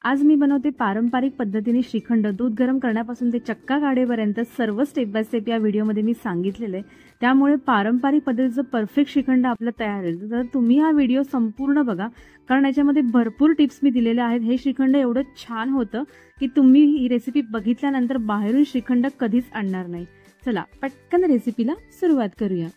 आज मी बनवते पारंपरिक पद्धतीने श्रीखंड। दूध गरम करण्यापासून ते चक्का काढेपर्यंत सर्व स्टेप बाय स्टेप या व्हिडिओमध्ये मी सांगितलेले आहे। त्यामुळे पारंपरिक पद्धतीचं परफेक्ट श्रीखंड आपलं तयार होईल। तर तुम्ही हा व्हिडिओ संपूर्ण बघा, कारण याच्यामध्ये भरपूर टिप्स मी दिलेल्या आहेत। हे श्रीखंड एवढं छान होतं की तुम्ही ही रेसिपी बघितल्यानंतर बाहेरून श्रीखंड कधीच आणणार नाही। चला पटकन रेसिपीला सुरुवात करूया।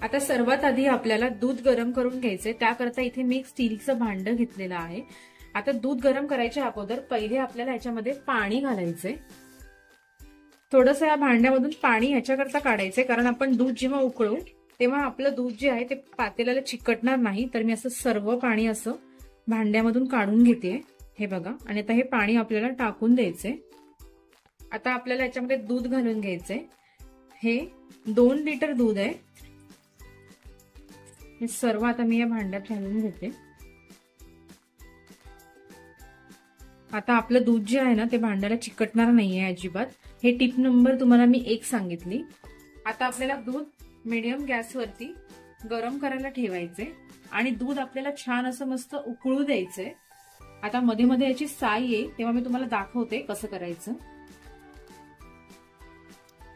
आता सर्वात आधी आपल्याला दूध गरम करून घ्यायचे। त्याकरता इथे मी एक स्टीलचं भांड घेतलेलं आहे। आता दूध गरम करायच्या अगोदर पहिले आपल्याला याच्यामध्ये पाणी घालायचे। थोडंसं या भांड्यामधून पाणी याच्याकरता काढायचे, कारण आपण दूध जेव्हा उकळू तेव्हा आपलं दूध जे आहे ते पातेल्याला चिकटणार नाही। तर मी असं सर्व पाणी असं भांड्यामधून काढून घेते, हे बघा। आणि आता हे पाणी आपल्याला टाकून द्यायचे। आता आपल्याला याच्यामध्ये दूध घालून घ्यायचे। हे 2 लिटर दूध आहे। हे सर्व आता मी या भांड्यात घालून घेते। आता आपलं दूध जे आहे ना ते भांड्याला चिकटणार नाहीये अजिबात। हे टिप नंबर तुम्हाला मी 1 सांगितली। आता आपल्याला दूध मीडियम गॅसवरती गरम करायला ठेवायचे आणि दूध आपल्याला छान असं मस्त उकळू द्यायचे। आता मध्ये मध्ये याची साय येईल तेव्हा मी तुम्हाला दाखवते कसं करायचं।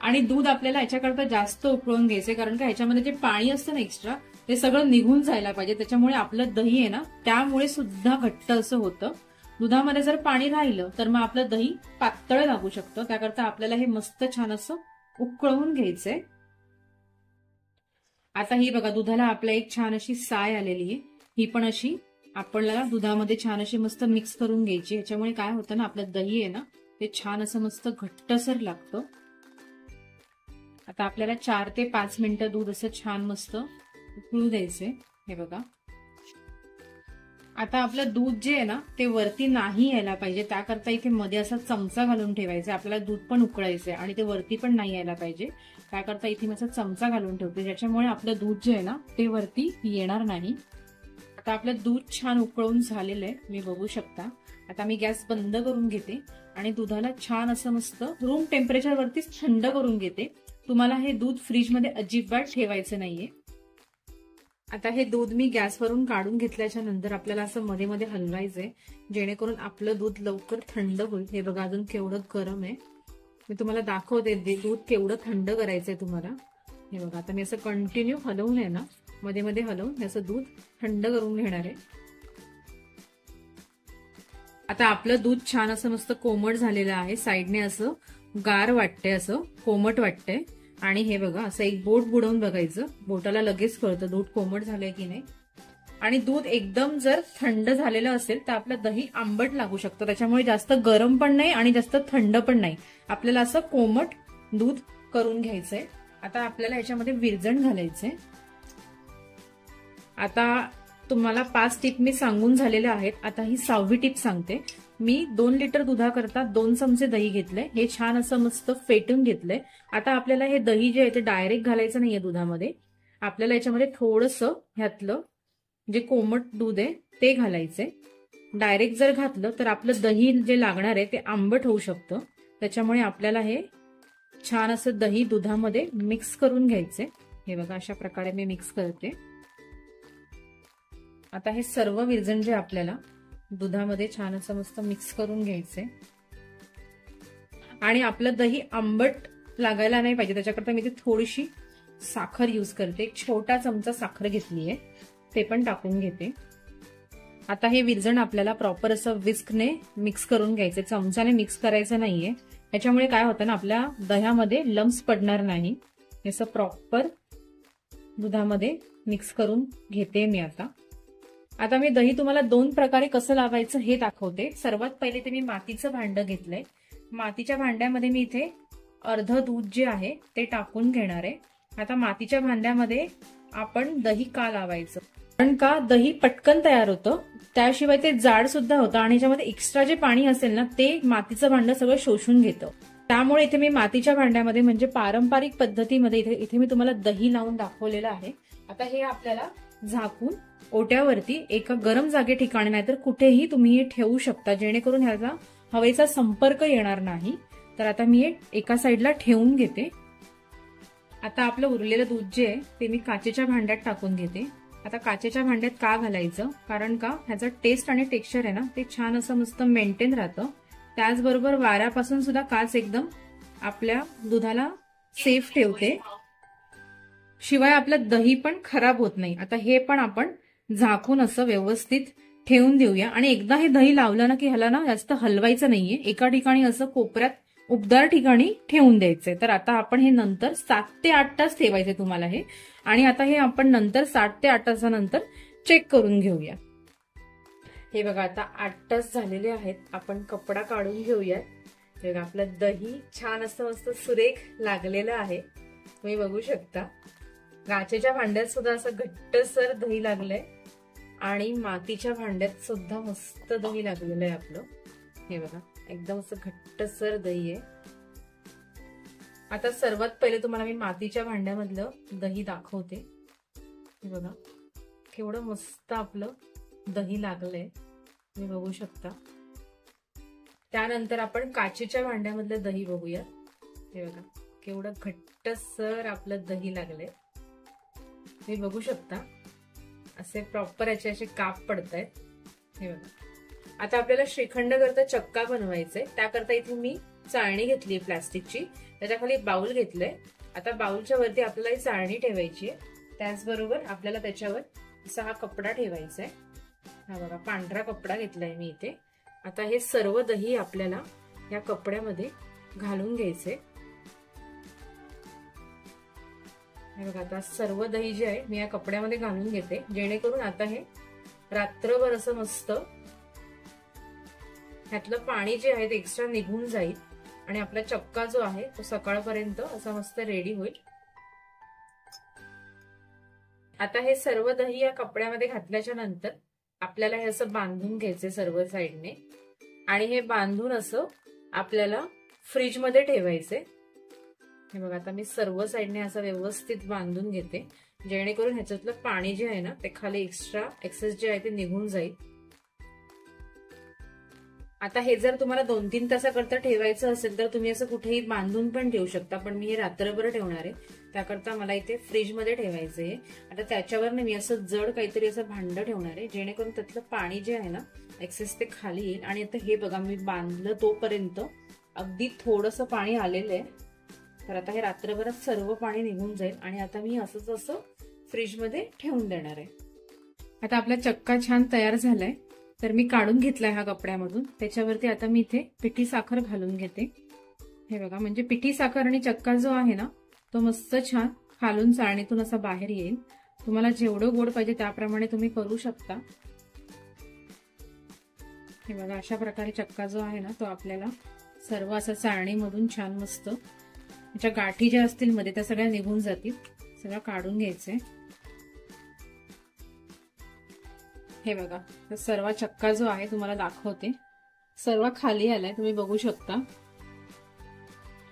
आणि दूध आपल्याला याच्याकरता जास्त उकळून घ्यायचे, कारण का ह्याच्यामध्ये जे पाणी असतं ना एक्स्ट्रा ते सगळं निघून जायला पाहिजे। त्याच्यामुळे आपलं दही आहे ना त्यामुळे सुद्धा घट्ट असं होतं। दुधामध्ये जर पाणी राहिलं तर मग आपलं दही पातळ लागू शकतं। त्याकरता आपल्याला हे मस्त छान असं उकळवून घ्यायचंय। आता ही बघा दुधाला आपल्या एक छान अशी साय आलेली आहे। ही पण अशी आपल्याला दुधामध्ये छान अशी मस्त मिक्स करून घ्यायची। याच्यामुळे काय होतं ना आपलं दही आहे ना ते छान असं मस्त घट्टसर लागतं। आता आपल्याला 4 ते 5 मिनिटं दूध असं छान मस्त उकळू द्यायचे, हे बघा। आता आपलं दूध जे आहे ना ते वरती नाही यायला पाहिजे, त्याकरता इथे मध्ये असा चमचा घालून ठेवायचा। आपल्याला दूध पण उकळायचंय आणि ते वरती पण नाही यायला पाहिजे, त्याकरता इथे मी असा चमचा घालून ठेवते, ज्याच्यामुळे आपलं दूध जे आहे ना ते वरती येणार नाही। आता आपलं दूध छान उकळून झालेलं आहे, मी बघू शकता। आता मी गॅस बंद करून घेते आणि दुधाला छान असं मस्त रूम टेम्परेचर वरतीच थंड करून घेते। तुम्हाला हे दूध फ्रीजमध्ये अजिबात ठेवायचं नाहीये। आता हे दूध मी गॅसवरून काढून घेतल्याच्या नंतर आपल्याला असं मध्ये मध्ये हलवायचंय, जेणेकरून आपलं दूध लवकर थंड होईल। हे बघा अजून केवढं गरम आहे, मी तुम्हाला दाखवते दूध केवढं थंड करायचंय तुम्हाला। हे बघा आता मी असं कंटिन्यू हलवून आहे ना मध्ये मध्ये हलवून असं दूध थंड करून घेणार आहे। आता आपलं दूध छान असं मस्त कोमट झालेलं आहे। साईडने असं गार वाटतंय, असं कोमट वाटतंय। आणि हे बघा असं एक बोट बुडवून बघायचं, बोटाला लगेच कळतं दूध कोमट झालंय की नाही। आणि दूध एकदम जर थंड झालेलं असेल तर आपलं दही आंबट लागू शकतं। त्याच्यामुळे जास्त गरम पण नाही आणि जास्त थंड पण नाही, आपल्याला असं कोमट दूध करून घ्यायचंय। आता आपल्याला याच्यामध्ये विरजण घालायचंय। आता तुम्हाला 5 टिप मी सांगून झालेल्या आहेत। आता ही 6वी टिप सांगते। मी 2 लिटर दुधाकरता 2 चमचे दही घेतले, हे छान असं मस्त फेटून घेतलंय। आता आपल्याला हे दही जे आहे ते डायरेक्ट घालायचं नाहीये दुधामध्ये, आपल्याला याच्यामध्ये थोडंसं ह्यातलं जे कोमट दूध आहे ते घालायचंय। डायरेक्ट जर घातलं तर आपलं दही जे लागणार आहे ते आंबट होऊ शकतं, त्याच्यामुळे आपल्याला हे छान असं दही दुधामध्ये मिक्स करून घ्यायचंय। हे बघा अशा प्रकारे मी मिक्स करते। आता हे सर्व विरजण जे आपल्याला दुधामध्ये छान असं मस्त मिक्स करून घ्यायचंय। आणि आपलं दही आंबट लागायला नाही पाहिजे, त्याच्याकरता मी इथे थोडीशी साखर यूज करते। एक छोटा चमचा साखर घेतलीये, ते पण टाकून घेते। आता हे विरजण आपल्याला प्रॉपर असं विस्कने मिक्स करून घ्यायचे, चमचाने मिक्स करायचं नाहीये। याच्यामुळे काय होतं ना आपल्या दह्यामध्ये लम्स पडणार नाही। असं प्रॉपर दुधामध्ये मिक्स करून घेते मी। आता मी दही तुम्हाला 2 प्रकारे कसं लावायचं हे दाखवते। सर्वात पहिले ते मी मातीचं भांड घेतलंय। मातीच्या भांड्यामध्ये मी इथे अर्ध दूध जे आहे ते टाकून घेणार आहे। आता मातीच्या भांड्यामध्ये आपण दही का लावायचं, कारण का दही पटकन तयार होतं, त्याशिवाय ते जाड सुद्धा होतं आणि याच्यामध्ये एक्स्ट्रा जे पाणी असेल ना ते मातीचं भांड सगळं शोषून घेतं। त्यामुळे इथे मी मातीच्या भांड्यामध्ये म्हणजे पारंपरिक पद्धतीमध्ये इथे मी तुम्हाला दही लावून दाखवलेलं आहे। आता हे आपल्याला झाकून ओट्यावरती एका गरम जागे ठिकाणी नाहीतर कुठेही तुम्ही हे ठेवू शकता, जेणेकरून ह्याला हवेचा संपर्क येणार नाही। तर आता मी हे एका साईडला ठेवून घेते। आता आपलं उरलेलं दूध जे आहे ते मी काचेच्या भांड्यात टाकून घेते। आता काचेच्या भांड्यात का घालायचं, कारण का ह्याचं टेस्ट आणि टेक्स्चर आहे ना ते छान असं मस्त मेंटेन राहतं. त्याचबरोबर वाऱ्यापासून सुद्धा काच एकदम आपल्या दुधाला सेफ ठेवते. शिवाय आपलं दही पण खराब होत नाही. आता हे पण आपण झाकून असं व्यवस्थित ठेवून देऊया. आणि एकदा हे दही लावलं ना की ह्याला ना जास्त हलवायचं नाहीये, एका ठिकाणी असं कोपऱ्यात उबदार ठिकाणी ठेवून द्यायचंय. तर आता आपण हे नंतर 7 ते 8 तास ठेवायचे तुम्हाला हे. आणि आता हे आपण नंतर 7 ते 8 तासानंतर चेक करून घेऊया. हे बघा आता 8 तास झालेले आहेत. आपण कपडा काढून घेऊया. हे बघा आपलं दही छान असं मस्त सुरेख लागलेलं आहे, तुम्ही बघू शकता. काचेच्या भांड्यात सुद्धा असं घट्टसर दही लागलंय आणि मातीच्या भांड्यात सुद्धा मस्त दही लागलेलं आहे आपलं. हे बघा एकदम असं घट्टसर दही आहे. आता सर्वात पहिले तुम्हाला मी मातीच्या भांड्यामधलं दही दाखवते. हे बघा केवढं मस्त आपलं दही लागलंय, तुम्ही बघू शकता. त्यानंतर आपण काचेच्या भांड्यामधलं दही बघूया. हे बघा केवढं घट्टसर आपलं दही लागलंय, तुम्ही बघू शकता. असे प्रॉपर याचे असे काप पडतायत. हे बघा आता आपल्याला श्रीखंड करता चक्का बनवायचंय. त्याकरता इथे मी चाळणी घेतली प्लास्टिकची, त्याच्याखाली बाउल घेतलंय. आता बाउलच्या वरती आपल्याला ही चाळणी ठेवायची आहे. त्याचबरोबर आपल्याला त्याच्यावर असा हा कपडा ठेवायचा आहे. हा बघा पांढरा कपडा घेतलाय मी इथे. आता हे सर्व दही आपल्याला या कपड्यामध्ये घालून घ्यायचे. हे बघा आता सर्व दही जे आहे मी या कपड्यामध्ये घालून घेते, जेणेकरून आता हे रात्रभर असं मस्त ह्यातलं पाणी जे आहे ते एक्स्ट्रा निघून जाईल आणि आपला चक्का जो आहे तो सकाळपर्यंत असा मस्त रेडी होईल. आता हे सर्व दही या कपड्यामध्ये घातल्याच्या नंतर आपल्याला हे असं बांधून घ्यायचे सर्व साईडने आणि हे बांधून असं आपल्याला फ्रीजमध्ये ठेवायचे. हे बघा आता मी सर्व साईडने असं व्यवस्थित बांधून घेते, जेणेकरून ह्याच्यातलं पाणी जे आहे ना ते खाली एक्सेस जे आहे ते निघून जाईल. आता हे जर तुम्हाला 2-3 तासाकरता ठेवायचं असेल तर तुम्ही असं कुठेही बांधून पण ठेवू शकता, पण मी हे रात्रभर ठेवणार आहे. त्याकरता मला इथे फ्रीजमध्ये ठेवायचं आहे. आता त्याच्यावर मी असं जड काहीतरी असं भांडं ठेवणार आहे, जेणेकरून त्यातलं पाणी जे आहे ना एक्सेस ते खाली येईल. आणि आता हे बघा मी बांधलं तोपर्यंत अगदी थोडंसं पाणी आलेलं आहे. तर आता हे रात्रभरात सर्व पाणी निघून जाईल आणि आता मी असंच असं फ्रीजमध्ये ठेवून देणार आहे. आता आपला चक्का छान तयार झालाय, तर मी काढून घेतलाय हा कपड्यामधून. त्याच्यावरती आता मी इथे पिठी साखर घालून घेते. हे बघा म्हणजे पिठी साखर आणि चक्का जो आहे ना तो मस्त छान खालून चाळणीतून असा बाहेर येईल. तुम्हाला जेवढं गोड पाहिजे त्याप्रमाणे तुम्ही करू शकता. हे बघा अशा प्रकारे चक्का जो आहे ना तो आपल्याला सर्व असं चाळणीमधून छान मस्त त्याच्या गाठी ज्या असतील मध्ये त्या सगळ्या निघून जातील. सगळं काढून घ्यायचंय. हे बघा सर्व चक्का जो आहे तुम्हाला दाखवते, सर्व खाली आलाय, तुम्ही बघू शकता.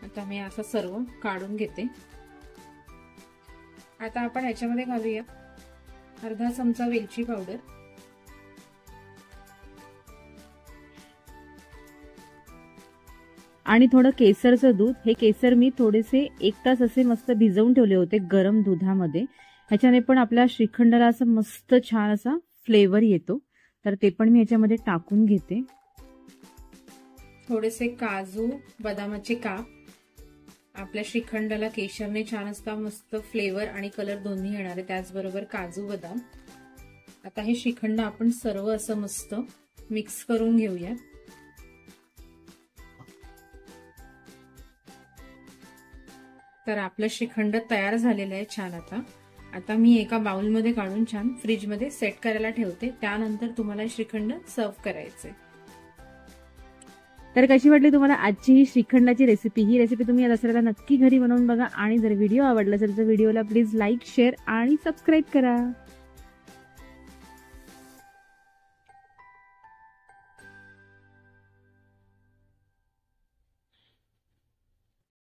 आता मी असं सर्व काढून घेते. आता आपण याच्यामध्ये घालूया अर्धा चमचा वेलची पावडर, आणि थोडं केसरचं दूध. हे केसर मी थोडेसे 1 तास असे मस्त भिजवून ठेवले होते गरम दुधामध्ये. ह्याच्याने पण आपल्या श्रीखंडाला असं मस्त छान असा फ्लेवर येतो. तर ते पण मी ह्याच्यामध्ये टाकून घेते. थोडेसे काजू बदामाचे काप. आपल्या श्रीखंडाला केशरने छान असता मस्त फ्लेवर आणि कलर दोन्ही येणार आहे. त्याचबरोबर काजू बदाम. आता हे श्रीखंड आपण सर्व असं मस्त मिक्स करून घेऊया. तर आपलं श्रीखंड तयार झालेलं आहे छान. आता मी एका बाउलमध्ये काढून छान फ्रीजमध्ये सेट करायला ठेवते. त्यानंतर तुम्हाला श्रीखंड सर्व करायचे. तर कशी वाटली तुम्हाला आजची ही श्रीखंडाची रेसिपी? ही रेसिपी तुम्ही या दसऱ्याला नक्की घरी बनवून बघा. आणि जर व्हिडिओ आवडला असेल तर व्हिडिओला प्लीज लाईक, शेअर आणि सबस्क्राईब करा.